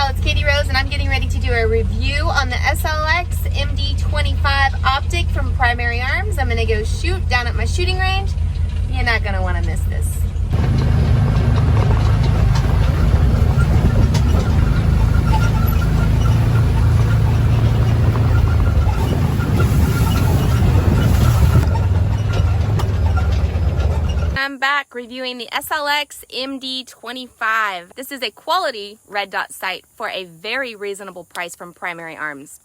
y'all, it's Katie Rose and I'm getting ready to do a review on the SLX MD-25 Optic from Primary Arms. I'm going to go shoot down at my shooting range. You're not going to want to miss this. I'm back reviewing the SLX MD-25. This is a quality red dot sight for a very reasonable price from Primary Arms.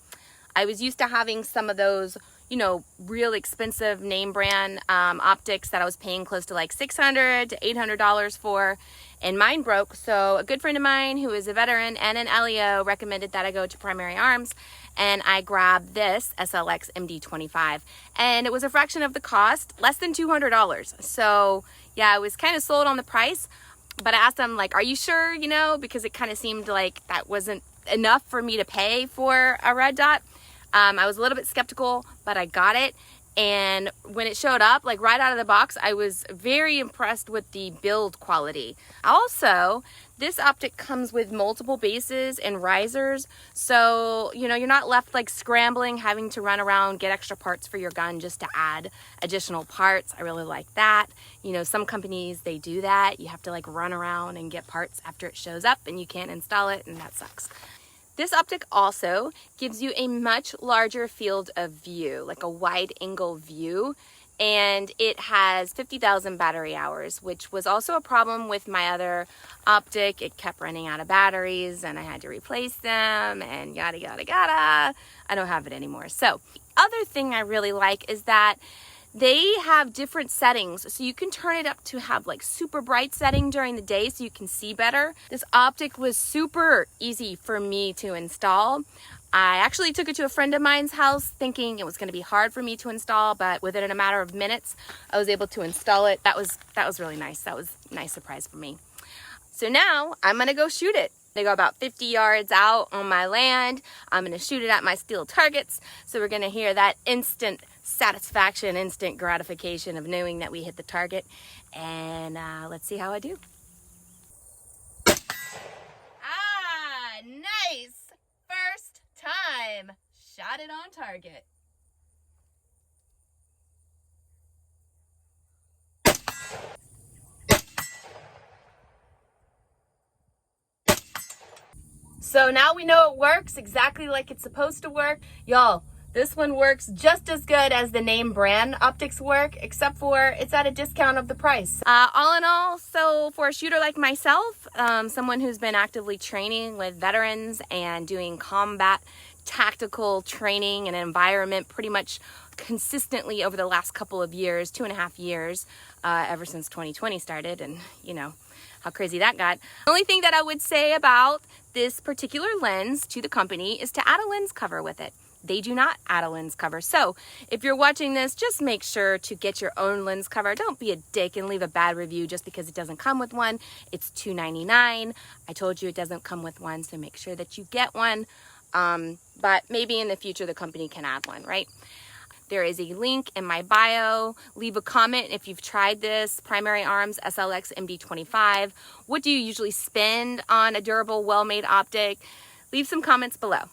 I was used to having some of those, you know, real expensive name brand optics that I was paying close to like $600 to $800 for, and mine broke. So a good friend of mine who is a veteran and an LEO recommended that I go to Primary Arms, and I grabbed this SLX MD-25, and it was a fraction of the cost, less than $200. So yeah, I was kind of sold on the price, but I asked them, like, are you sure, you know, because it kind of seemed like that wasn't enough for me to pay for a red dot. I was a little bit skeptical, but I got it. And when it showed up, like right out of the box, I was very impressed with the build quality. Also, this optic comes with multiple bases and risers. So, you know, you're not left like scrambling, having to run around, get extra parts for your gun just to add additional parts. I really like that. You know, some companies, they do that. You have to like run around and get parts after it shows up and you can't install it, and that sucks. This optic also gives you a much larger field of view, like a wide angle view, and it has 50,000 battery hours, which was also a problem with my other optic. It kept running out of batteries and I had to replace them and yada, yada, yada. I don't have it anymore. So the other thing I really like is that they have different settings, so you can turn it up to have like super bright setting during the day so you can see better. This optic was super easy for me to install. I actually took it to a friend of mine's house thinking it was going to be hard for me to install, but within a matter of minutes I was able to install it. That was really nice. That was a nice surprise for me. So now I'm going to go shoot it. They go about 50 yards out on my land. I'm going to shoot it at my steel targets. So we're going to hear that instant satisfaction, instant gratification of knowing that we hit the target. And let's see how I do. Ah, nice. First time. Shot it on target. So now we know it works exactly like it's supposed to work. Y'all, this one works just as good as the name brand optics work, except for it's at a discount of the price. All in all, so for a shooter like myself, someone who's been actively training with veterans and doing combat tactical training and environment pretty much consistently over the last couple of years, 2.5 years, ever since 2020 started, and you know how crazy that got. The only thing that I would say about this particular lens to the company is to add a lens cover with it. They do not add a lens cover. So if you're watching this, just make sure to get your own lens cover. Don't be a dick and leave a bad review just because it doesn't come with one. It's $2.99. I told you it doesn't come with one, so make sure that you get one. But maybe in the future the company can add one, right? There is a link in my bio. Leave a comment if you've tried this Primary Arms SLX MD-25. What do you usually spend on a durable, well-made optic? Leave some comments below.